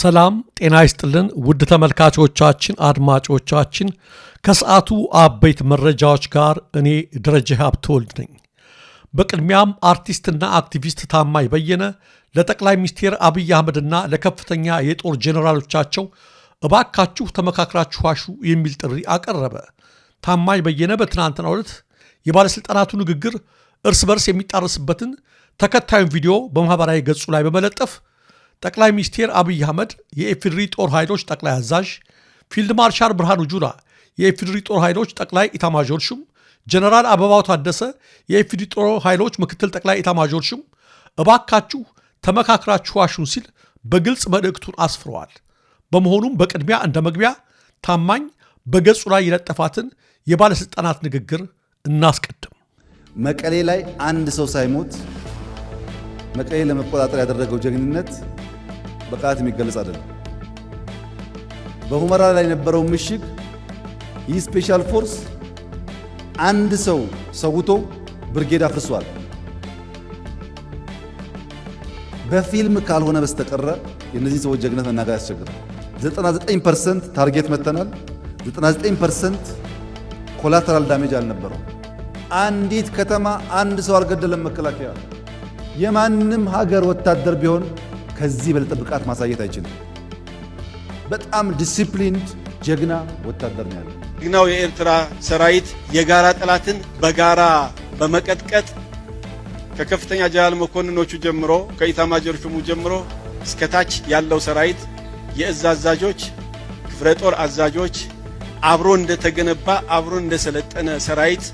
ሰላም ጤና ይስጥልን ውድ ተመልካቾቻችን አድማጮቻችን ከሰዓቱ አበይት መረጃዎች ጋር እኔ ደረጀ ሀብተወልድ ነኝ። በቅድሚያም አርቲስትና አክቲቪስት ታማኝ በየነ ለጠቅላይ ሚኒስትር አብይ አህመድና ለከፍተኛ የጦር ጄኔራሎቻቸው እባካችሁ ተመካክራችሁ አሹ የሚል ጥሪ አቀረበ። ታማኝ በየነ በትናንትናው ዕለት የባለስልጣናቱ ንግግር እርስ በርስ የሚጣረስበትን ተከታዩን ቪዲዮ በማህበራዊ ገጹ ላይ በመለጠፍ ጠቅላይ ሚኒስትር አብይ አህመድ የኢፌዴሪ ጦር ኃይሎች ጠቅላይ አዛዥ፣ ፊልድ ማርሻል ብርሃኑ ጁላ የኢፌዴሪ ጦር ኃይሎች ጠቅላይ ኢታማዦር ሹም፣ ጀነራል አበባው ታደሰ የኢፌዴሪ ጦር ኃይሎች ምክትል ጠቅላይ ኢታማዦር ሹም እባካችሁ ተመካክራችሁ አሹን ሲል በግልጽ መልእክቱን አስፍረዋል። በመሆኑም በቅድሚያ እንደ መግቢያ ታማኝ በገጹ ላይ የለጠፋትን የባለስልጣናት ንግግር እናስቀድም። መቀሌ ላይ አንድ ሰው ሳይሞት መቀሌ ለመቆጣጠር ያደረገው ጀግንነት በቃላት የሚገለጽ አይደለም። በሁመራ ላይ የነበረው ምሽግ ይህ ስፔሻል ፎርስ አንድ ሰው ሰውቶ ብርጌድ አፍርሷል። በፊልም ካልሆነ በስተቀረ የነዚህ ሰዎች ጀግነት መናገር ያስቸግራል። 99% ታርጌት መተናል። 99% ኮላተራል ዳሜጅ አልነበረው። አንዲት ከተማ አንድ ሰው አልገደለም መከላከያ። የማንም ሀገር ወታደር ቢሆን ከዚህ በለጠ ብቃት ማሳየት አይችልም። በጣም ዲሲፕሊንድ ጀግና ወታደር ነው ያለው። ጀግናው የኤርትራ ሰራዊት የጋራ ጠላትን በጋራ በመቀጥቀጥ ከከፍተኛ ጀነራል መኮንኖቹ ጀምሮ ከኢታማዦር ሹሙ ጀምሮ እስከታች ያለው ሰራዊት የእዝ አዛዦች፣ ክፍለ ጦር አዛዦች አብሮ እንደተገነባ አብሮ እንደሰለጠነ ሰራዊት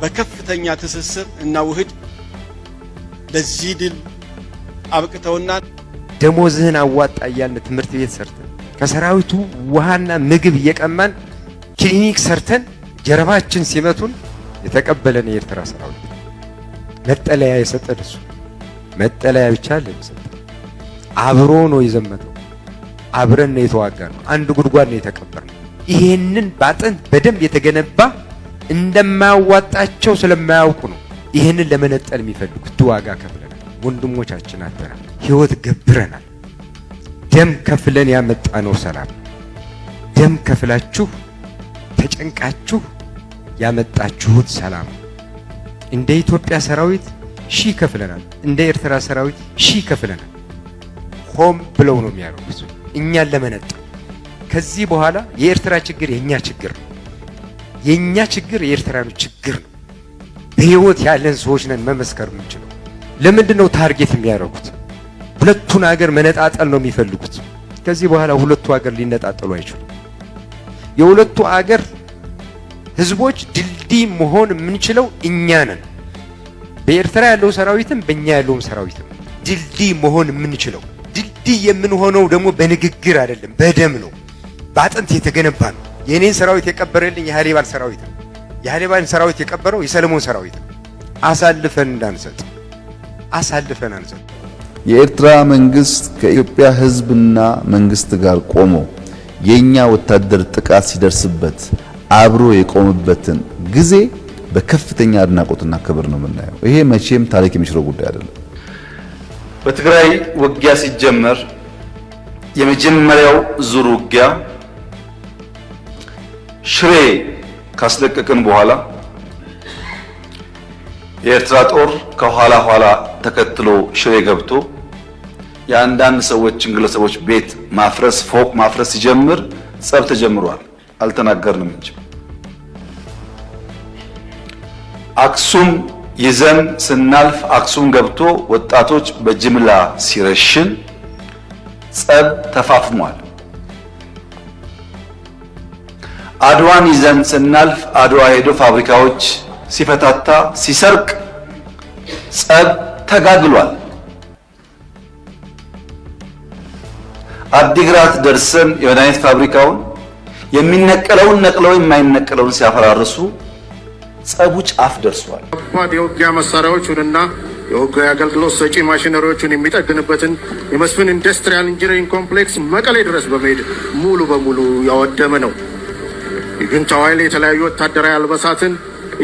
በከፍተኛ ትስስር እና ውህድ ለዚህ ድል አብቅተውና ደሞዝህን አዋጣ እያልን ትምህርት ቤት ሰርተን ከሰራዊቱ ውሃና ምግብ እየቀማን ክሊኒክ ሰርተን ጀርባችን ሲመቱን የተቀበለን የኤርትራ ሰራዊት መጠለያ የሰጠን እሱ መጠለያ ብቻ ለምሰጥ አብሮ ነው የዘመተው። አብረን ነው የተዋጋነው። አንድ ጉድጓድ ነው የተቀበርነው። ይሄንን ባጥንት በደንብ የተገነባ እንደማያዋጣቸው ስለማያውቁ ነው ይሄንን ለመነጠል የሚፈልጉት። ዋጋ ከፍለናል፣ ወንድሞቻችን አጥተናል፣ ህይወት ገብረናል። ደም ከፍለን ያመጣነው ሰላም፣ ደም ከፍላችሁ ተጨንቃችሁ ያመጣችሁት ሰላም። እንደ ኢትዮጵያ ሰራዊት ሺህ ከፍለናል፣ እንደ ኤርትራ ሰራዊት ሺህ ከፍለናል። ሆም ብለው ነው የሚያደርጉት እኛን ለመነጠል። ከዚህ በኋላ የኤርትራ ችግር የኛ ችግር ነው፣ የኛ ችግር የኤርትራኖች ችግር ነው። በህይወት ያለን ሰዎች ነን መመስከር የምንችለው። ለምንድነው ታርጌት የሚያደርጉት? ሁለቱን ሀገር መነጣጠል ነው የሚፈልጉት። ከዚህ በኋላ ሁለቱ ሀገር ሊነጣጠሉ አይችሉም። የሁለቱ ሀገር ህዝቦች ድልድይ መሆን የምንችለው እኛ ነን። በኤርትራ ያለው ሰራዊትም በእኛ ያለውም ሰራዊትም ድልድይ መሆን የምንችለው። ድልድይ የምንሆነው ደግሞ በንግግር አይደለም፣ በደም ነው፣ በአጥንት የተገነባ ነው። የኔን ሰራዊት የቀበረልኝ የሃሊባል ሰራዊት ነው። የሃሊባል ሰራዊት የቀበረው የሰለሞን ሰራዊት ነው። አሳልፈን እንዳንሰጥ፣ አሳልፈን አንሰጥ። የኤርትራ መንግስት ከኢትዮጵያ ህዝብና መንግስት ጋር ቆሞ የኛ ወታደር ጥቃት ሲደርስበት አብሮ የቆመበትን ጊዜ በከፍተኛ አድናቆትና ክብር ነው የምናየው። ይሄ መቼም ታሪክ የሚሽረው ጉዳይ አይደለም። በትግራይ ውጊያ ሲጀመር የመጀመሪያው ዙር ውጊያ ሽሬ ካስለቀቅን በኋላ የኤርትራ ጦር ከኋላ ኋላ ተከትሎ ሽሬ ገብቶ የአንዳንድ ሰዎችን ግለሰቦች ቤት ማፍረስ፣ ፎቅ ማፍረስ ሲጀምር ጸብ ተጀምሯል። አልተናገርንም እንጂ አክሱም ይዘን ስናልፍ አክሱም ገብቶ ወጣቶች በጅምላ ሲረሽን ጸብ ተፋፍሟል። አድዋን ይዘን ስናልፍ አድዋ ሄዶ ፋብሪካዎች ሲፈታታ ሲሰርቅ ጸብ ተጋግሏል። አዲግራት ደርሰን የመድኃኒት ፋብሪካውን የሚነቀለውን ነቅለው የማይነቀለውን ሲያፈራርሱ ጸቡ ጫፍ ደርሷል። ከባድ የውጊያ መሳሪያዎችንና የውጊያ አገልግሎት ሰጪ ማሽነሪዎችን የሚጠግንበትን የመስፍን ኢንዱስትሪያል ኢንጂነሪንግ ኮምፕሌክስ መቀሌ ድረስ በመሄድ ሙሉ በሙሉ ያወደመ ነው። የጁንታው ኃይል የተለያዩ ወታደራዊ አልባሳትን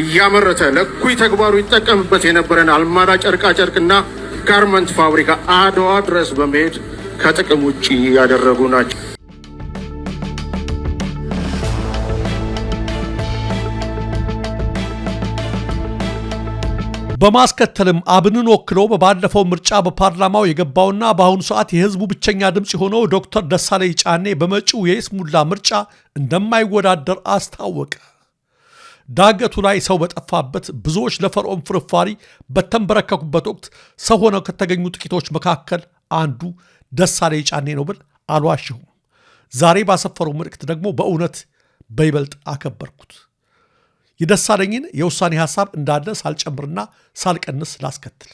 እያመረተ ለኩይ ተግባሩ ይጠቀምበት የነበረን አልማዳ ጨርቃ ጨርቅና ጋርመንት ፋብሪካ አድዋ ድረስ በመሄድ ከጥቅም ውጪ ያደረጉ ናቸው። በማስከተልም አብንን ወክሎ በባለፈው ምርጫ በፓርላማው የገባውና በአሁኑ ሰዓት የህዝቡ ብቸኛ ድምፅ የሆነው ዶክተር ደሳለኝ ጫኔ በመጪው የይስሙላ ምርጫ እንደማይወዳደር አስታወቀ። ዳገቱ ላይ ሰው በጠፋበት ብዙዎች ለፈርዖን ፍርፋሪ በተንበረከኩበት ወቅት ሰው ሆነው ከተገኙ ጥቂቶች መካከል አንዱ ደሳለኝ ጫኔ ነው ብል አልዋሽሁም። ዛሬ ባሰፈረው መልእክት ደግሞ በእውነት በይበልጥ አከበርኩት። የደሳለኝን የውሳኔ ሐሳብ እንዳለ ሳልጨምርና ሳልቀንስ ላስከትል።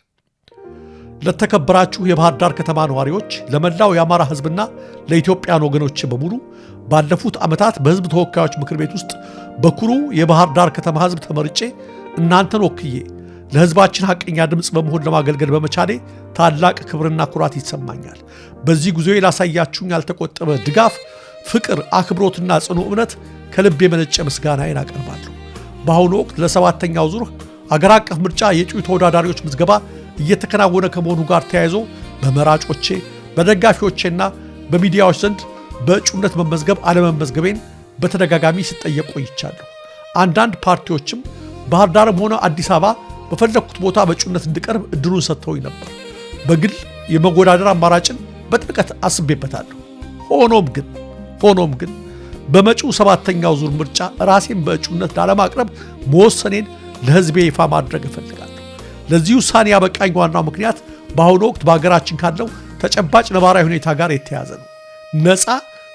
ለተከበራችሁ የባህር ዳር ከተማ ነዋሪዎች፣ ለመላው የአማራ ህዝብና ለኢትዮጵያን ወገኖች በሙሉ ባለፉት ዓመታት በህዝብ ተወካዮች ምክር ቤት ውስጥ በኩሩ የባህር ዳር ከተማ ህዝብ ተመርጬ እናንተን ወክዬ ለህዝባችን ሐቀኛ ድምፅ በመሆን ለማገልገል በመቻሌ ታላቅ ክብርና ኩራት ይሰማኛል። በዚህ ጉዞ ላሳያችሁኝ ያልተቆጠበ ድጋፍ፣ ፍቅር፣ አክብሮትና ጽኑ እምነት ከልብ የመነጨ ምስጋናዬን አቀርባለሁ። በአሁኑ ወቅት ለሰባተኛው ዙር አገር አቀፍ ምርጫ የእጩ ተወዳዳሪዎች ምዝገባ እየተከናወነ ከመሆኑ ጋር ተያይዞ በመራጮቼ በደጋፊዎቼና በሚዲያዎች ዘንድ በእጩነት መመዝገብ አለመመዝገቤን በተደጋጋሚ ሲጠየቅ ቆይቻለሁ። አንዳንድ ፓርቲዎችም ባህር ዳርም ሆነ አዲስ አበባ በፈለግኩት ቦታ በእጩነት እንድቀርብ እድሉን ሰጥተውኝ ነበር። በግል የመወዳደር አማራጭን በጥልቀት አስቤበታለሁ። ሆኖም ግን በመጪው ሰባተኛው ዙር ምርጫ ራሴን በእጩነት ላለማቅረብ መወሰኔን ለህዝቤ ይፋ ማድረግ እፈልጋለሁ። ለዚህ ውሳኔ ያበቃኝ ዋናው ምክንያት በአሁኑ ወቅት በሀገራችን ካለው ተጨባጭ ነባራዊ ሁኔታ ጋር የተያያዘ ነው። ነፃ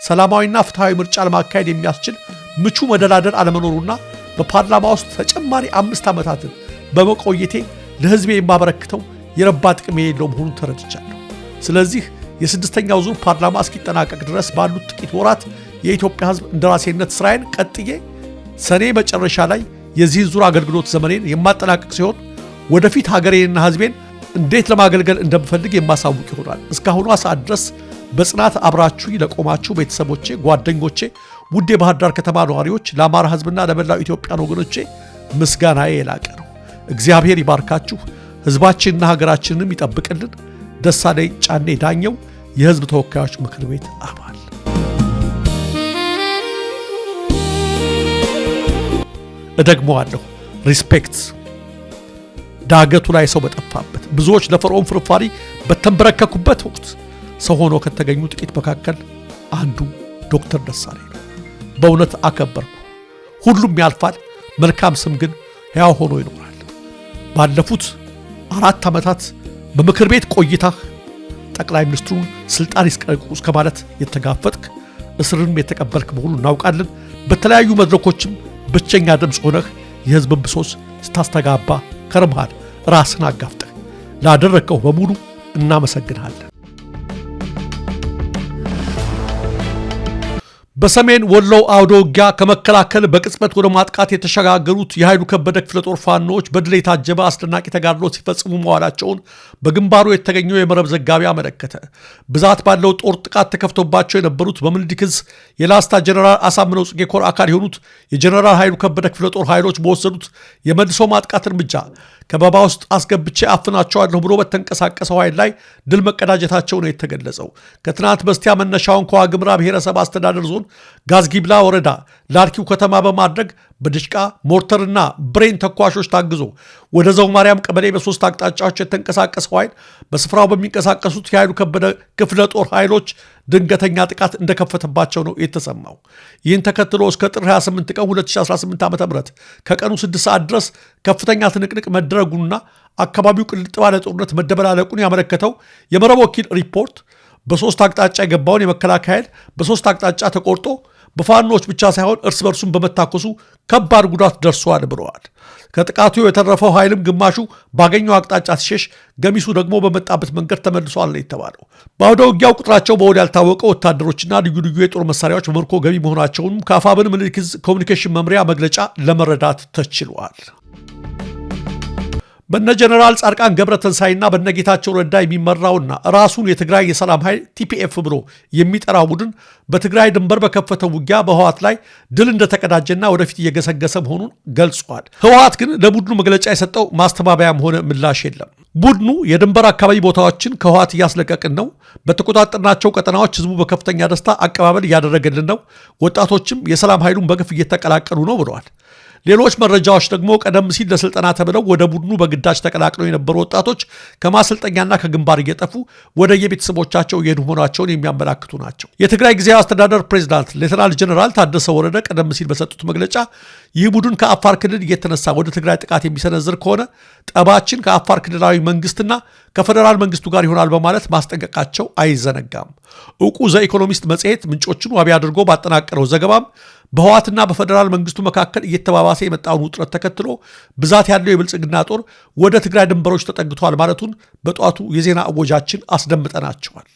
ሰላማዊና ፍትሐዊ ምርጫ ለማካሄድ የሚያስችል ምቹ መደላደል አለመኖሩና በፓርላማ ውስጥ ተጨማሪ 5 ዓመታትን በመቆየቴ ለህዝቤ የማበረክተው የረባ ጥቅም የሌለው መሆኑን ተረድቻለሁ። ስለዚህ የስድስተኛው ዙር ፓርላማ እስኪጠናቀቅ ድረስ ባሉት ጥቂት ወራት የኢትዮጵያ ህዝብ እንደራሴነት ስራዬን ቀጥዬ ሰኔ መጨረሻ ላይ የዚህን ዙር አገልግሎት ዘመኔን የማጠናቀቅ ሲሆን ወደፊት ሀገሬንና ህዝቤን እንዴት ለማገልገል እንደምፈልግ የማሳውቅ ይሆናል። እስካሁኗ ሰዓት ድረስ በጽናት አብራችሁ ለቆማችሁ ቤተሰቦቼ፣ ጓደኞቼ፣ ውድ የባህር ዳር ከተማ ነዋሪዎች፣ ለአማራ ህዝብና ለመላው ኢትዮጵያን ወገኖቼ ምስጋናዬ የላቀ ነው። እግዚአብሔር ይባርካችሁ፣ ህዝባችንና ሀገራችንንም ይጠብቅልን። ደሳለኝ ጫኔ ዳኘው፣ የህዝብ ተወካዮች ምክር ቤት አባል። እደግመዋለሁ። ሪስፔክት። ዳገቱ ላይ ሰው በጠፋበት ብዙዎች ለፈርዖን ፍርፋሪ በተንበረከኩበት ወቅት ሰው ሆኖ ከተገኙ ጥቂት መካከል አንዱ ዶክተር ደሳለኝ ነው። በእውነት አከበርኩ። ሁሉም ያልፋል፣ መልካም ስም ግን ሕያው ሆኖ ይኖራል። ባለፉት 4 ዓመታት በምክር ቤት ቆይታህ ጠቅላይ ሚኒስትሩን ስልጣን ይስቀቁ እስከ ማለት የተጋፈጥክ፣ እስርንም የተቀበልክ መሆኑን እናውቃለን። በተለያዩ መድረኮችም ብቸኛ ድምፅ ሆነህ የህዝብን ብሶት ስታስተጋባ ከርምሃል። ራስን አጋፍጠህ ላደረግከው በሙሉ እናመሰግንሃለን። በሰሜን ወሎ አውደ ውጊያ ከመከላከል በቅጽበት ወደ ማጥቃት የተሸጋገሩት የኃይሉ ከበደ ክፍለ ጦር ፋኖች በድል የታጀበ አስደናቂ ተጋድሎ ሲፈጽሙ መዋላቸውን በግንባሩ የተገኘው የመረብ ዘጋቢ አመለከተ። ብዛት ባለው ጦር ጥቃት ተከፍቶባቸው የነበሩት በምኒልክ ዕዝ የላስታ ጀነራል አሳምነው ጽጌ ኮር አካል የሆኑት የጀነራል ኃይሉ ከበደ ክፍለ ጦር ኃይሎች በወሰዱት የመልሶ ማጥቃት እርምጃ ከበባ ውስጥ አስገብቼ አፍናቸዋለሁ ብሎ በተንቀሳቀሰው ኃይል ላይ ድል መቀዳጀታቸው ነው የተገለጸው። ከትናንት በስቲያ መነሻውን ከዋግምራ ብሔረሰብ አስተዳደር ዞን ጋዝጊብላ ወረዳ ላርኪው ከተማ በማድረግ በድሽቃ ሞርተርና ብሬን ተኳሾች ታግዞ ወደ ዘው ማርያም ቀበሌ በ3 አቅጣጫዎች የተንቀሳቀሰው ኃይል በስፍራው በሚንቀሳቀሱት የኃይሉ ከበደ ክፍለ ጦር ኃይሎች ድንገተኛ ጥቃት እንደከፈተባቸው ነው የተሰማው። ይህን ተከትሎ እስከ ጥር 28 ቀን 2018 ዓ.ም ከቀኑ 6 ሰዓት ድረስ ከፍተኛ ትንቅንቅ መደረጉና አካባቢው ቅልጥ ባለ ጦርነት መደበላለቁን ያመለከተው የመረብ ወኪል ሪፖርት በ3 አቅጣጫ የገባውን የመከላከያ ኃይል በ3 አቅጣጫ ተቆርጦ በፋኖች ብቻ ሳይሆን እርስ በርሱን በመታኮሱ ከባድ ጉዳት ደርሷል ብለዋል። ከጥቃቱ የተረፈው ኃይልም ግማሹ ባገኘው አቅጣጫ ሲሸሽ፣ ገሚሱ ደግሞ በመጣበት መንገድ ተመልሷል የተባለው። በአውደ ውጊያው ቁጥራቸው በውል ያልታወቀ ወታደሮችና ልዩ ልዩ የጦር መሳሪያዎች በምርኮ ገቢ መሆናቸውንም ከአፋብን ምኒልክ ዕዝ ኮሚኒኬሽን መምሪያ መግለጫ ለመረዳት ተችሏል። በነ ጀነራል ጻድቃን ገብረትንሳኤና በነ ጌታቸው ረዳ የሚመራውና ራሱን የትግራይ የሰላም ኃይል ቲፒኤፍ ብሎ የሚጠራው ቡድን በትግራይ ድንበር በከፈተው ውጊያ በህወሓት ላይ ድል እንደተቀዳጀና ወደፊት እየገሰገሰ መሆኑን ገልጿል። ህወሓት ግን ለቡድኑ መግለጫ የሰጠው ማስተባበያም ሆነ ምላሽ የለም። ቡድኑ የድንበር አካባቢ ቦታዎችን ከህወሓት እያስለቀቅን ነው፣ በተቆጣጠርናቸው ቀጠናዎች ህዝቡ በከፍተኛ ደስታ አቀባበል እያደረገልን ነው፣ ወጣቶችም የሰላም ኃይሉን በግፍ እየተቀላቀሉ ነው ብለዋል። ሌሎች መረጃዎች ደግሞ ቀደም ሲል ለስልጠና ተብለው ወደ ቡድኑ በግዳጅ ተቀላቅለው የነበሩ ወጣቶች ከማሰልጠኛና ከግንባር እየጠፉ ወደ የቤተሰቦቻቸው እየሄዱ መሆናቸውን የሚያመላክቱ ናቸው። የትግራይ ጊዜያዊ አስተዳደር ፕሬዝዳንት ሌተናል ጀነራል ታደሰ ወረደ ቀደም ሲል በሰጡት መግለጫ ይህ ቡድን ከአፋር ክልል እየተነሳ ወደ ትግራይ ጥቃት የሚሰነዝር ከሆነ ጠባችን ከአፋር ክልላዊ መንግስትና ከፌደራል መንግስቱ ጋር ይሆናል በማለት ማስጠንቀቃቸው አይዘነጋም። ዕውቁ ዘኢኮኖሚስት መጽሔት ምንጮችን ዋቢ አድርጎ ባጠናቀረው ዘገባም በህወሓትና በፌደራል መንግስቱ መካከል እየተባባሰ የመጣውን ውጥረት ተከትሎ ብዛት ያለው የብልጽግና ጦር ወደ ትግራይ ድንበሮች ተጠግቷል ማለቱን በጧቱ የዜና እወጃችን አስደምጠናቸዋል።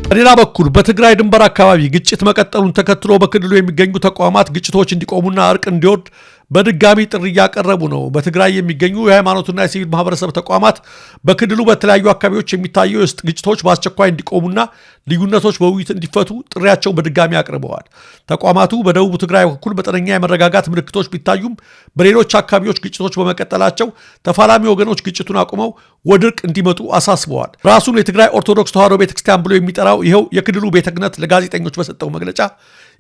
በሌላ በኩል በትግራይ ድንበር አካባቢ ግጭት መቀጠሉን ተከትሎ በክልሉ የሚገኙ ተቋማት ግጭቶች እንዲቆሙና እርቅ እንዲወርድ በድጋሚ ጥሪ እያቀረቡ ነው። በትግራይ የሚገኙ የሃይማኖትና የሲቪል ማህበረሰብ ተቋማት በክልሉ በተለያዩ አካባቢዎች የሚታዩ የውስጥ ግጭቶች በአስቸኳይ እንዲቆሙና ልዩነቶች በውይይት እንዲፈቱ ጥሪያቸውን በድጋሚ አቅርበዋል። ተቋማቱ በደቡብ ትግራይ በኩል መጠነኛ የመረጋጋት ምልክቶች ቢታዩም በሌሎች አካባቢዎች ግጭቶች በመቀጠላቸው ተፋላሚ ወገኖች ግጭቱን አቁመው ወደ እርቅ እንዲመጡ አሳስበዋል። ራሱን የትግራይ ኦርቶዶክስ ተዋሕዶ ቤተክርስቲያን ብሎ የሚጠራው ይኸው የክልሉ ቤተ ክህነት ለጋዜጠኞች በሰጠው መግለጫ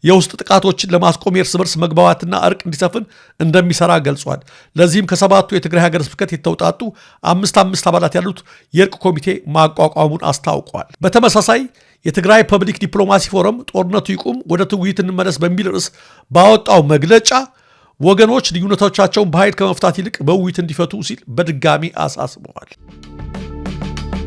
የውስጥ ጥቃቶችን ለማስቆም የእርስ በርስ መግባባትና እርቅ እንዲሰፍን እንደሚሰራ ገልጿል። ለዚህም ከሰባቱ የትግራይ ሀገረ ስብከት የተውጣጡ አምስት አባላት ያሉት የእርቅ ኮሚቴ ማቋቋሙን አስታውቋል። በተመሳሳይ የትግራይ ፐብሊክ ዲፕሎማሲ ፎረም ጦርነቱ ይቁም፣ ወደ ውይይት እንመለስ በሚል ርዕስ ባወጣው መግለጫ ወገኖች ልዩነቶቻቸውን በኃይል ከመፍታት ይልቅ በውይይት እንዲፈቱ ሲል በድጋሚ አሳስበዋል።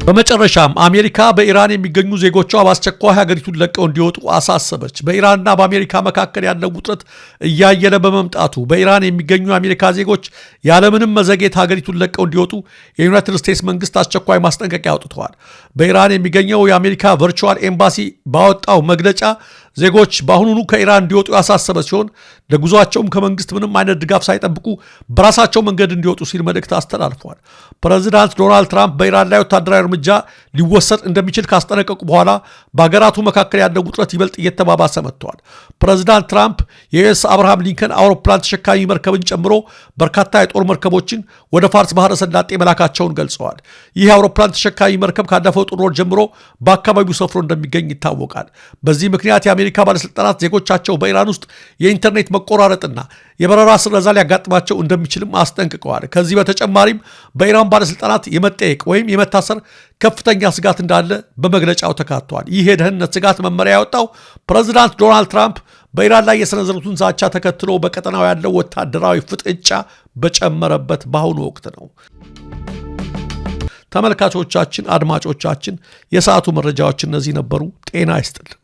በመጨረሻም አሜሪካ በኢራን የሚገኙ ዜጎቿ በአስቸኳይ ሀገሪቱን ለቀው እንዲወጡ አሳሰበች። በኢራንና በአሜሪካ መካከል ያለው ውጥረት እያየለ በመምጣቱ በኢራን የሚገኙ የአሜሪካ ዜጎች ያለምንም መዘግየት ሀገሪቱን ለቀው እንዲወጡ የዩናይትድ ስቴትስ መንግስት አስቸኳይ ማስጠንቀቂያ አውጥተዋል። በኢራን የሚገኘው የአሜሪካ ቨርቹዋል ኤምባሲ ባወጣው መግለጫ ዜጎች በአሁኑኑ ከኢራን እንዲወጡ ያሳሰበ ሲሆን ለጉዟቸውም ከመንግስት ምንም አይነት ድጋፍ ሳይጠብቁ በራሳቸው መንገድ እንዲወጡ ሲል መልእክት አስተላልፈዋል። ፕሬዚዳንት ዶናልድ ትራምፕ በኢራን ላይ ወታደራዊ እርምጃ ሊወሰድ እንደሚችል ካስጠነቀቁ በኋላ በሀገራቱ መካከል ያለው ውጥረት ይበልጥ እየተባባሰ መጥተዋል። ፕሬዚዳንት ትራምፕ የዩኤስ አብርሃም ሊንከን አውሮፕላን ተሸካሚ መርከብን ጨምሮ በርካታ የጦር መርከቦችን ወደ ፋርስ ባህረ ሰላጤ መላካቸውን ገልጸዋል። ይህ አውሮፕላን ተሸካሚ መርከብ ካለፈው ጥር ወር ጀምሮ በአካባቢው ሰፍሮ እንደሚገኝ ይታወቃል። በዚህ ምክንያት የአሜሪካ ባለስልጣናት ዜጎቻቸው በኢራን ውስጥ የኢንተርኔት መቆራረጥና የበረራ ስረዛ ሊያጋጥማቸው እንደሚችልም አስጠንቅቀዋል። ከዚህ በተጨማሪም በኢራን ባለስልጣናት የመጠየቅ ወይም የመታሰር ከፍተኛ ስጋት እንዳለ በመግለጫው ተካቷል። ይህ የደህንነት ስጋት መመሪያ ያወጣው ፕሬዚዳንት ዶናልድ ትራምፕ በኢራን ላይ የሰነዘሩትን ዛቻ ተከትሎ በቀጠናው ያለው ወታደራዊ ፍጥጫ በጨመረበት በአሁኑ ወቅት ነው። ተመልካቾቻችን፣ አድማጮቻችን የሰዓቱ መረጃዎች እነዚህ ነበሩ። ጤና ይስጥልን።